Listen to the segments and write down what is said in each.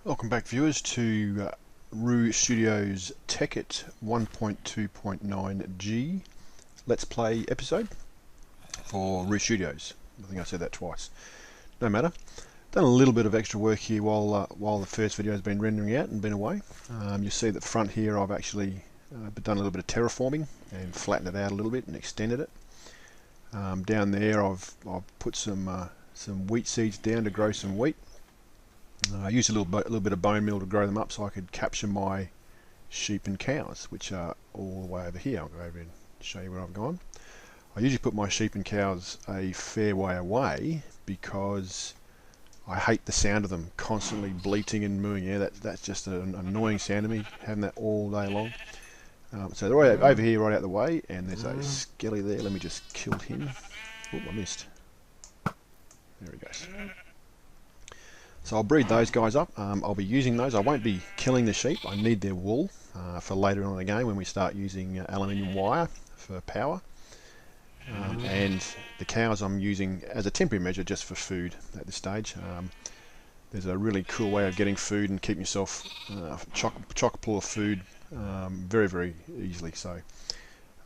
Welcome back, viewers, to Roo Studios Tekkit 1.2.9G Let's Play episode for Roo Studios. I think I said that twice. No matter. Done a little bit of extra work here while the first video has been rendering out and been away. You see that front here I've actually done a little bit of terraforming and flattened it out a little bit and extended it. Down there I've put some wheat seeds down to grow some wheat. I used a little bit of bone meal to grow them up so I could capture my sheep and cows, which are all the way over here. I'll go over and show you where I've gone. I usually put my sheep and cows a fair way away because I hate the sound of them constantly bleating and mooing. Yeah, that's just an annoying sound to me, having that all day long. So they're right over here, right out the way, and there's a skelly there. Let me just kill him. Oh, I missed. There he goes. So I'll breed those guys up. I'll be using those. I won't be killing the sheep. I need their wool for later on in the game when we start using aluminium wire for power. And the cows I'm using as a temporary measure just for food at this stage. There's a really cool way of getting food and keeping yourself chock full of food very, very easily. So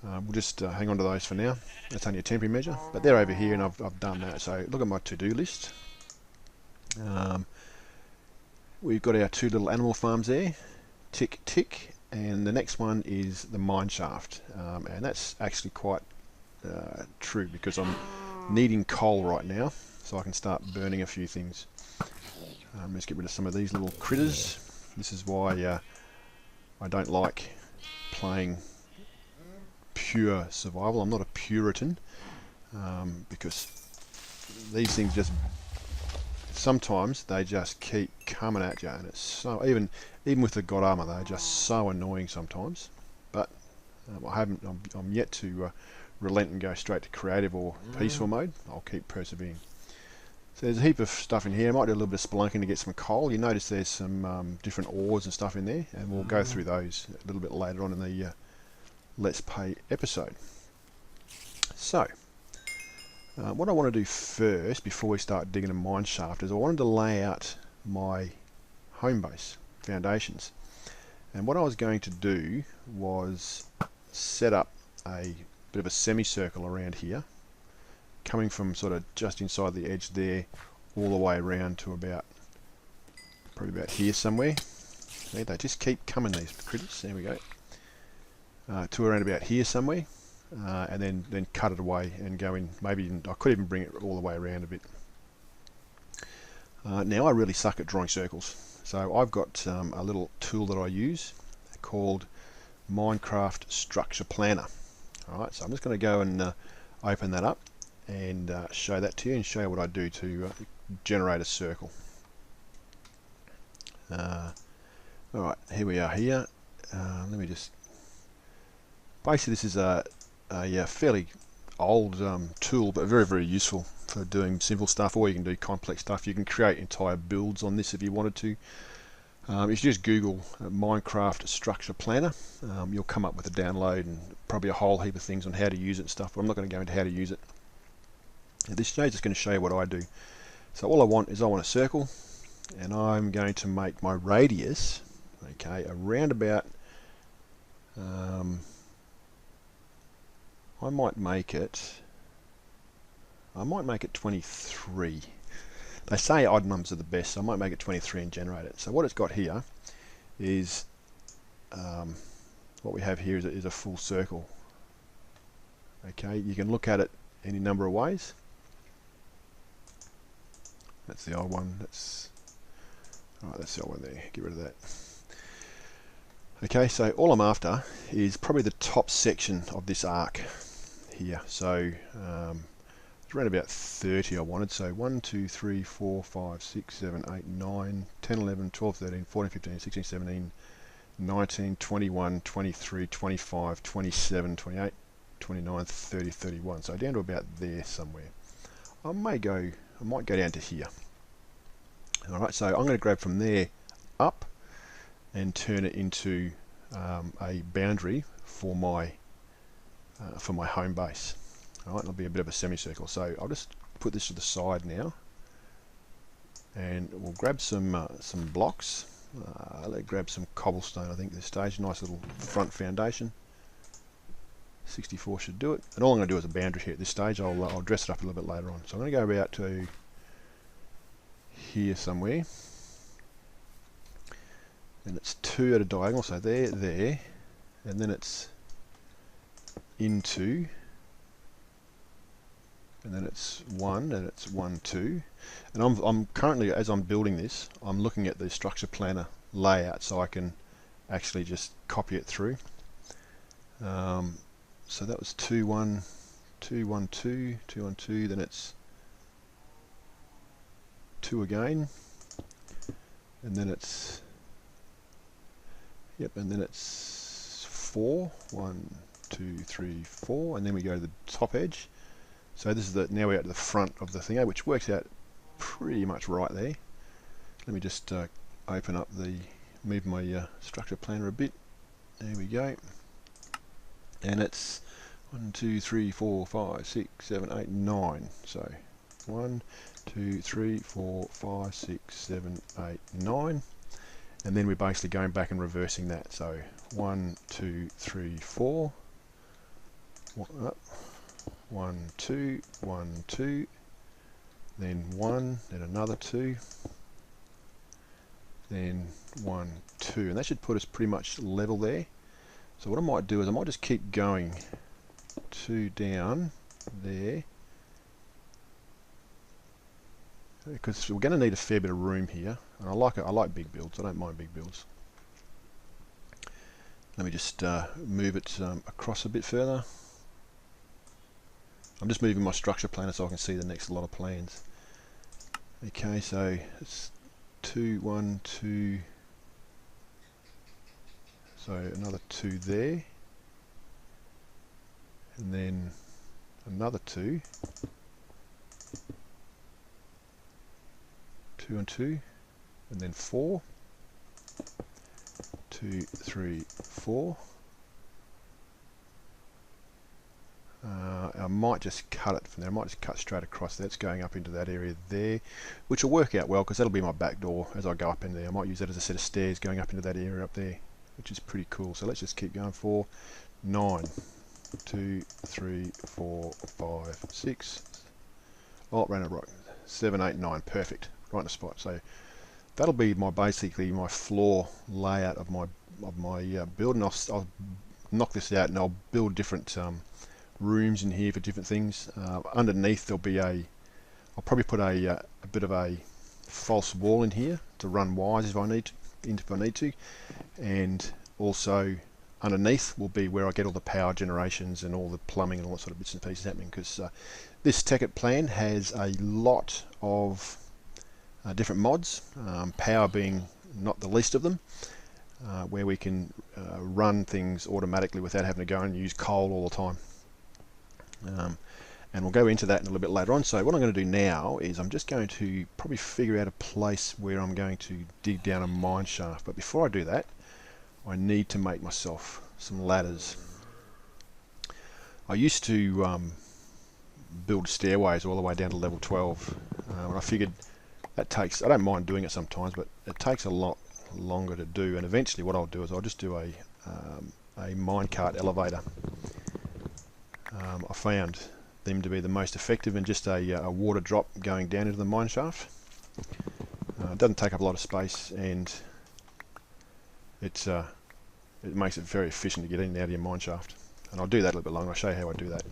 we'll just hang on to those for now. That's only a temporary measure, but they're over here and I've done that. So look at my to-do list. We've got our two little animal farms there, tick tick, and the next one is the mine shaft, and that's actually quite true because I'm needing coal right now so I can start burning a few things. Let's get rid of some of these little critters. This is why I don't like playing pure survival. I'm not a Puritan because these things just sometimes they just keep coming at you, and it's so even with the god armor they're just so annoying sometimes. But I'm yet to relent and go straight to creative or peaceful mode. I'll keep persevering. So there's a heap of stuff in here. I might do a little bit of spelunking to get some coal. You notice there's some different ores and stuff in there, and we'll go through those a little bit later on in the Let's Play episode. So what I want to do first, before we start digging a mine shaft, is I wanted to lay out my home base foundations. And what I was going to do was set up a bit of a semicircle around here, coming from sort of just inside the edge there, all the way around to probably about here somewhere. See, they just keep coming, these critters. There we go. To around about here somewhere. And then cut it away and go in. Maybe I could even bring it all the way around a bit. Now I really suck at drawing circles, so I've got a little tool that I use called Minecraft Structure Planner. Alright, so I'm just going to go and open that up and show that to you and show you what I do to generate a circle. Alright, here we are here. Let me just... Basically this is a fairly old tool, but very, very useful for doing simple stuff, or you can do complex stuff. You can create entire builds on this if you wanted to. If you just Google Minecraft Structure Planner, you'll come up with a download and probably a whole heap of things on how to use it and stuff, but I'm not going to go into how to use it. At this stage, it's going to show you what I do. So all I want a circle, and I'm going to make my radius, okay, around about... I might make it 23. They say odd numbers are the best, so I might make it 23 and generate it. So what it's got here is what we have here is a full circle. Okay, you can look at it any number of ways. That's the old one. That's the old one there. Get rid of that. Okay, so all I'm after is probably the top section of this arc here. So it's around about 30 I wanted. So 1, 2, 3, 4, 5, 6, 7, 8, 9, 10, 11, 12, 13, 14, 15, 16, 17, 19, 21, 23, 25, 27, 28, 29, 30, 31. So down to about there somewhere. I might go down to here. Alright, so I'm going to grab from there up and turn it into a boundary for my home base. Alright, it'll be a bit of a semicircle. So I'll just put this to the side now And we'll grab some blocks. Let's grab some cobblestone, I think, at this stage. Nice little front foundation. 64 should do it. And all I'm going to do is a boundary here at this stage. I'll dress it up a little bit later on. So I'm going to go about to here somewhere. And it's 2 at a diagonal, so there. And then it's into. And then it's 1, and it's 1, 2. And I'm currently, as I'm building this, I'm looking at the structure planner layout so I can actually just copy it through. So that was 2, 1, 2, 1, 2, 2, 1, 2, then it's 2 again, and then it's, yep, and then it's 4, 1, 2, 3, 4, and then we go to the top edge. So this is now we're at the front of the thing, which works out pretty much right there. Let me just open up move my structure planner a bit. There we go. And it's 1, 2, 3, 4, 5, 6, 7, 8, 9. So 1, 2, 3, 4, 5, 6, 7, 8, 9. And then we're basically going back and reversing that. So 1, 2, 3, 4. 1, 2, 1, 2, then 1, then another 2, then 1, 2, and that should put us pretty much level there. So what I might do is I might just keep going 2 down there, because we're going to need a fair bit of room here, and I like big builds. I don't mind big builds. Let me just move it across a bit further. I'm just moving my structure planner so I can see the next lot of plans. Okay, so it's 2, 1, 2, so another 2 there, and then another 2, 2 and 2, and then 4, 2, 3, 4. I might just cut it from there. I might just cut straight across there. It's going up into that area there, which will work out well because that'll be my back door as I go up in there. I might use that as a set of stairs going up into that area up there, which is pretty cool. So let's just keep going for 9, 2, 3, 4, 5, 6. Oh, ran it right. 7, 8, 9. Perfect. Right in the spot. So that'll be basically my floor layout of my build, and I'll knock this out and I'll build different rooms in here for different things. Underneath there'll be I'll probably put a bit of a false wall in here to run wires if I need to, and also underneath will be where I get all the power generations and all the plumbing and all that sort of bits and pieces happening, because this Tekkit plan has a lot of different mods, power being not the least of them, where we can run things automatically without having to go and use coal all the time. And we'll go into that in a little bit later on. So what I'm going to do now is I'm just going to probably figure out a place where I'm going to dig down a mine shaft. But before I do that, I need to make myself some ladders. I used to build stairways all the way down to level 12, and I figured that takes, I don't mind doing it sometimes, but it takes a lot longer to do. And eventually what I'll do is I'll just do a minecart elevator. I found them to be the most effective, and just a water drop going down into the mine shaft. It doesn't take up a lot of space, and it makes it very efficient to get in and out of your mine shaft. And I'll do that a little bit longer. I'll show you how I do that.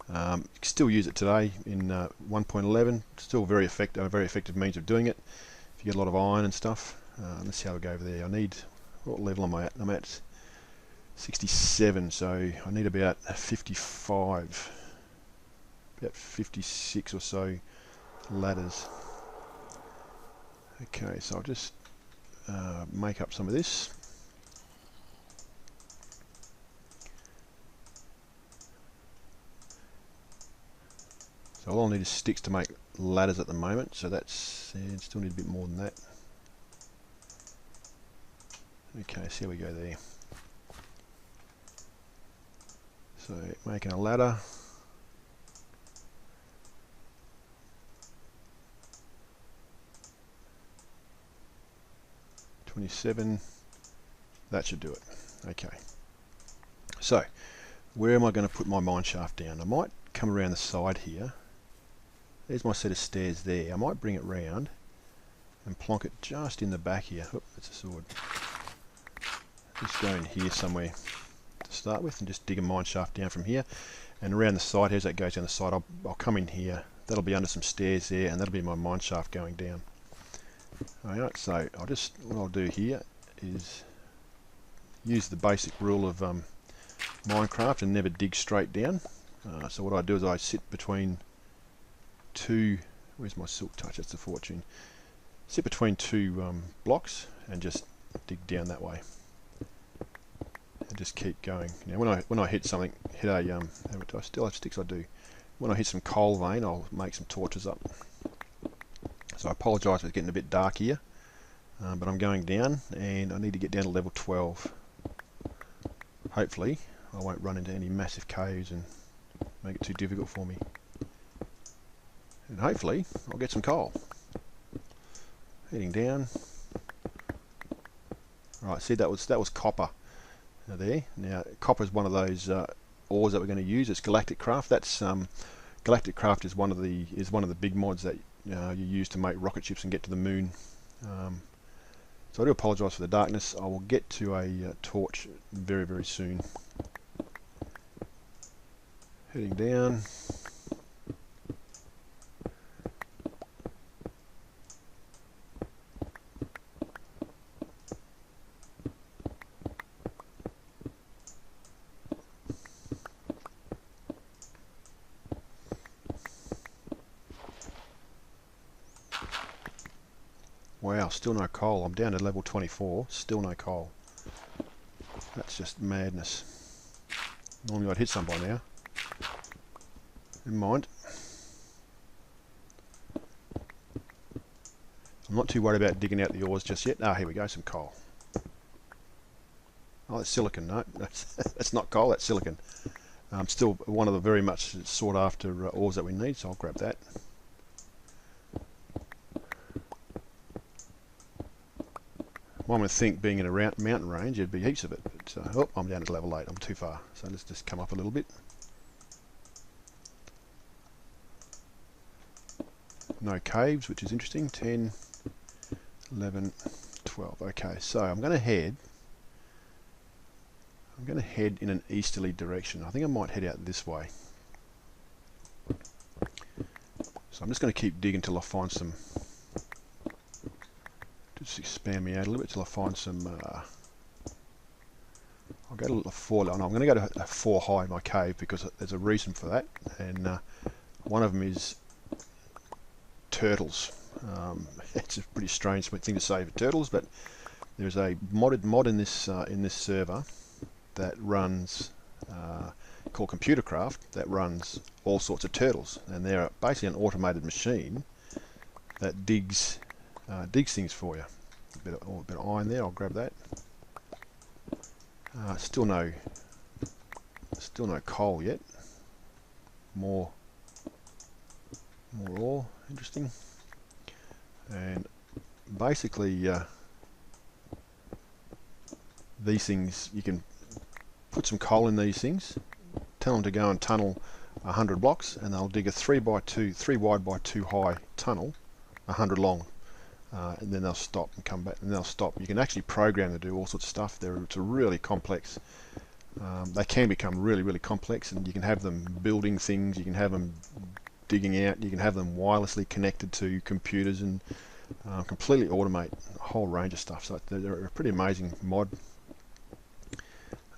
You can still use it today in 1.11. Still very effective, a very effective means of doing it. If you get a lot of iron and stuff. Let's see how we go over there. I need, what level am I at? I'm at 67, so I need about 55, about 56 or so ladders. Okay, so I'll just make up some of this. So all I'll need is sticks to make ladders at the moment, so that's, still need a bit more than that. Okay, so here we go there. So making a ladder. 27. That should do it. Okay. So, where am I going to put my mine shaft down? I might come around the side here. There's my set of stairs there. I might bring it round and plonk it just in the back here. Oh, that's a sword. Just go in here somewhere to start with and just dig a mine shaft down from here. And around the side, as that goes down the side, I'll come in here. That'll be under some stairs there, and that'll be my mine shaft going down. Alright, so what I'll do here is use the basic rule of Minecraft and never dig straight down. So what I do is I sit between two, where's my silk touch, that's the fortune. Sit between two blocks and just dig down that way. And just keep going. Now when I hit something, do I still have sticks? I do. When I hit some coal vein, I'll make some torches up. So I apologise for getting a bit dark here, but I'm going down and I need to get down to level 12. Hopefully I won't run into any massive caves and make it too difficult for me. And hopefully I'll get some coal. Heading down. Right, see that was copper there. Now copper is one of those ores that we're going to use. It's Galactic Craft. That's Galactic Craft is one of the big mods that you use to make rocket ships and get to the moon. So I do apologise for the darkness. I will get to a torch very, very soon. Heading down. Wow, still no coal. I'm down to level 24, still no coal. That's just madness. Normally I'd hit some by now. Never mind. I'm not too worried about digging out the ores just yet. Ah, here we go, some coal. Oh, that's silicon. No, that's not coal, that's silicon. Still one of the very much sought after ores that we need, so I'll grab that. One would think being in a mountain range there'd be heaps of it, but oh, I'm down to level 8, I'm too far, so let's just come up a little bit. No caves, which is interesting. 10, 11, 12. Okay, so I'm going to head in an easterly direction. I think I might head out this way. So I'm just going to keep digging until I find some. Just expand me out a little bit till I find some. I'll go to a 4. No, I'm going to go to a 4 high in my cave because there's a reason for that, and one of them is turtles. It's a pretty strange thing to say for turtles, but there's a mod in this server that runs called ComputerCraft that runs all sorts of turtles, and they're basically an automated machine that digs things for you. A bit of iron there. I'll grab that. Still no coal yet. More ore. Interesting. And basically, these things, you can put some coal in these things, tell them to go and tunnel 100 blocks, and they'll dig a 3 wide by 2 high tunnel, 100 long, and then they'll stop and come back, and they'll stop. You can actually program to do all sorts of stuff. It's a really complex. They can become really, really complex, and you can have them building things, you can have them digging out, you can have them wirelessly connected to computers and completely automate a whole range of stuff. So they're a pretty amazing mod.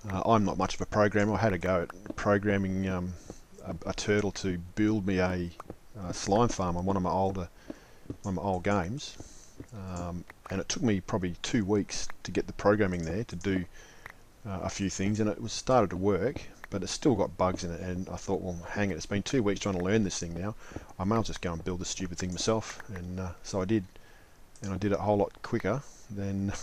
I'm not much of a programmer. I had a go at programming a turtle to build me a slime farm on one of my old games, and it took me probably 2 weeks to get the programming there to do a few things, and it was started to work, but it's still got bugs in it. And I thought, well, hang it, it's been 2 weeks trying to learn this thing now. I may as well just go and build this stupid thing myself, and so I did, and I did it a whole lot quicker than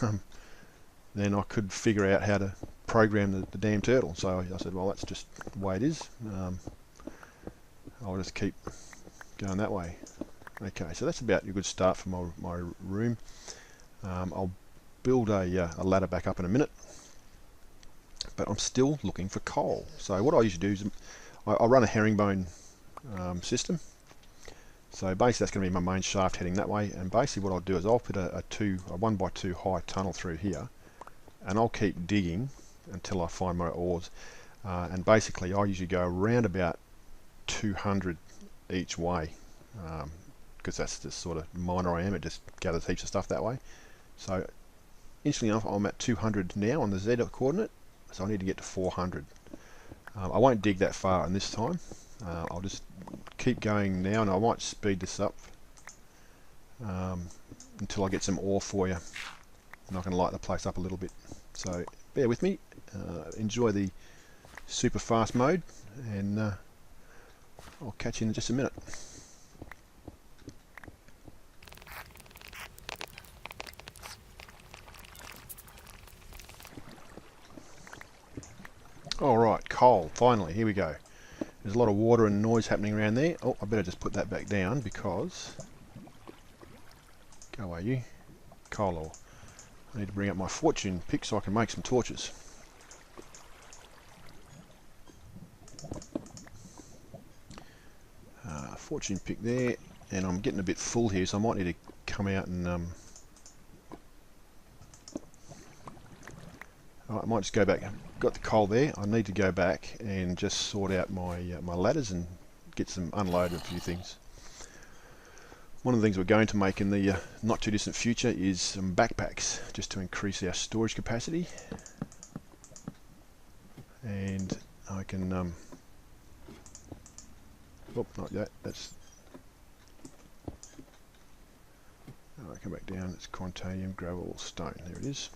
I could figure out how to program the damn turtle. So I said, well, that's just the way it is. I'll just keep going that way. Okay, so that's about a good start for my room. I'll build a ladder back up in a minute, but I'm still looking for coal. So what I usually do is I run a herringbone system. So basically that's going to be my main shaft heading that way, and basically what I'll do is I'll put a 1x2 high tunnel through here, and I'll keep digging until I find my ores. And basically I usually go around about 200 each way, because that's the sort of miner I am. It just gathers heaps of stuff that way. So interestingly enough, I'm at 200 now on the Z coordinate, so I need to get to 400. I won't dig that far in this time. I'll just keep going now, and I might speed this up until I get some ore for you, and I can light the place up a little bit. So bear with me, enjoy the super fast mode, and I'll catch you in just a minute. Alright, coal, finally, here we go. There's a lot of water and noise happening around there. Oh, I better just put that back down because... Go away, you. Coal ore. I need to bring up my fortune pick so I can make some torches. Fortune pick there, and I'm getting a bit full here, so I might need to come out and... I might just go back. Got the coal there. I need to go back and just sort out my my ladders and get some unloaded a few things. One of the things we're going to make in the not too distant future is some backpacks, just to increase our storage capacity. And I can oh, not yet. That's... I come back down. It's Quantanium, gravel, stone. There it is.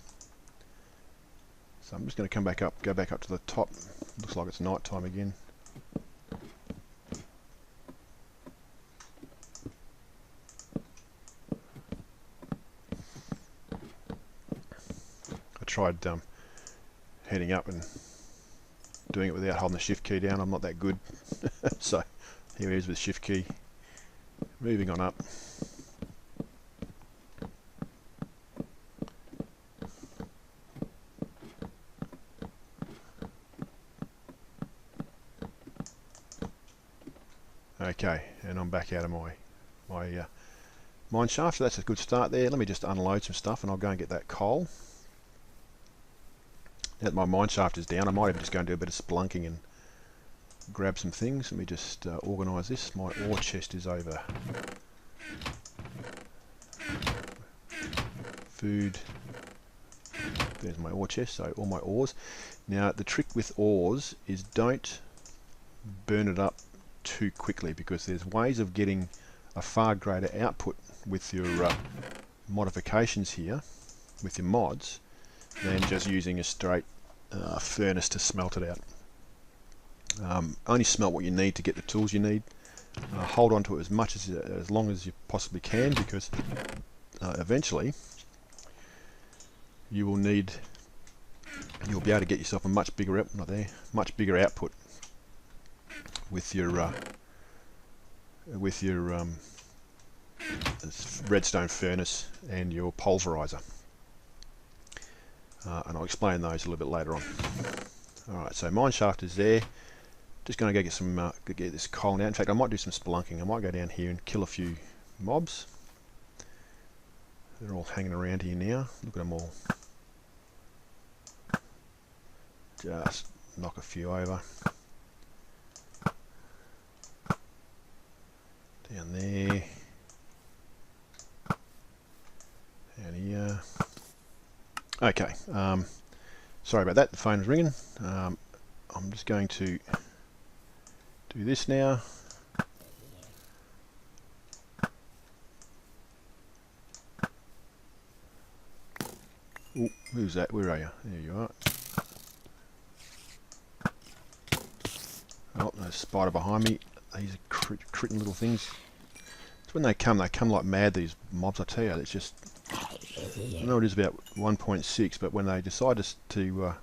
So I'm just going to come back up, go back up to the top. Looks like it's night time again. I tried heading up and doing it without holding the shift key down. I'm not that good. So here it is with shift key. Moving on up. Okay, and I'm back out of my mine shaft, so that's a good start there. Let me just unload some stuff and I'll go and get that coal. Now that my mine shaft is down, I might even just go and do a bit of splunking and grab some things. Let me just organise this. My ore chest is over. Food. There's my ore chest, so all my ores. Now the trick with ores is don't burn it up too quickly, because there's ways of getting a far greater output with your modifications here, with your mods, than just using a straight furnace to smelt it out. Only smelt what you need to get the tools you need. Hold on to it as long as you possibly can, because eventually you'll be able to get yourself a much bigger output with your redstone furnace and your pulverizer, and I'll explain those a little bit later on. Alright, so mine shaft is there. Just going to go get some get this coal now. In fact, I might do some spelunking. I might go down here and kill a few mobs. They're all hanging around here now. Look at them all. Just knock a few over. Down there. Down here. Okay. Sorry about that. The phone was ringing. I'm just going to do this now. Ooh, who's that? Where are you? There you are. Oh, there's a spider behind me. These are critting little things. It's when they come like mad, these mobs, I tell you. It's just... I know it is about 1.6, but when they decide to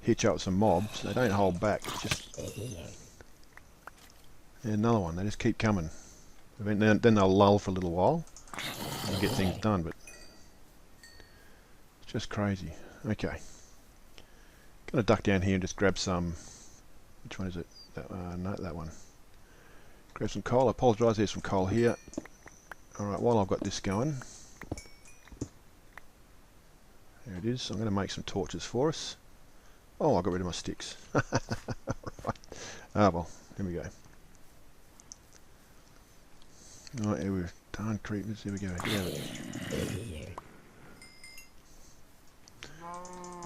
hitch up some mobs, they don't hold back. It's just... Yeah, another one. They just keep coming. Then they'll lull for a little while and get things done, but... Just crazy. Okay. Gonna duck down here and just grab some. Which one is it? That no, that one. Grab some coal. I apologise. There's some coal here. All right. While I've got this going, there it is. I'm going to make some torches for us. Oh, I got rid of my sticks. Right. Ah, well. Here we go. All right. Here we're darn creepers. Here we go. Get out of it.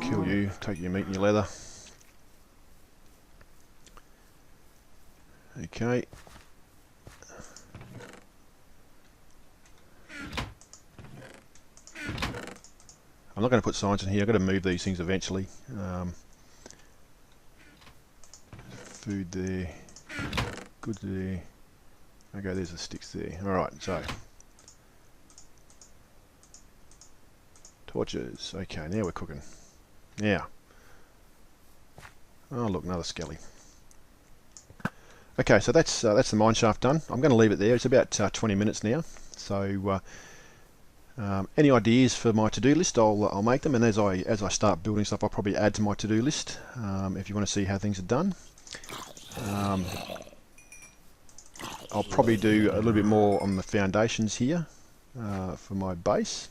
Kill you. Take your meat and your leather. Okay. I'm not going to put signs in here. I've got to move these things eventually. Food there. Good there. Okay, there's the sticks there. Alright, so. Torches. Okay, now we're cooking. Now. Oh, look, another skelly. Okay, so that's the mine shaft done. I'm going to leave it there. It's about 20 minutes now. So, any ideas for my to-do list, I'll make them, and as I start building stuff, I'll probably add to my to-do list. If you want to see how things are done, I'll probably do a little bit more on the foundations here for my base,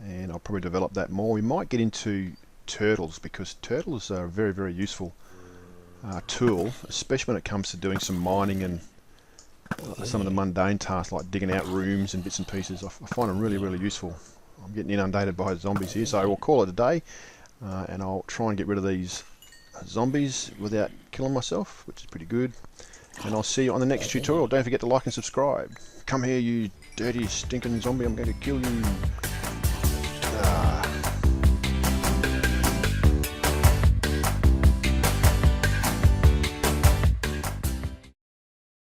and I'll probably develop that more. We might get into turtles, because turtles are a very, very useful tool, especially when it comes to doing some mining and some of the mundane tasks like digging out rooms and bits and pieces. I find them really, really useful. I'm getting inundated by zombies here, so we'll call it a day, and I'll try and get rid of these zombies without killing myself, which is pretty good. And I'll see you on the next tutorial. Don't forget to like and subscribe. Come here, you dirty, stinking zombie, I'm going to kill you.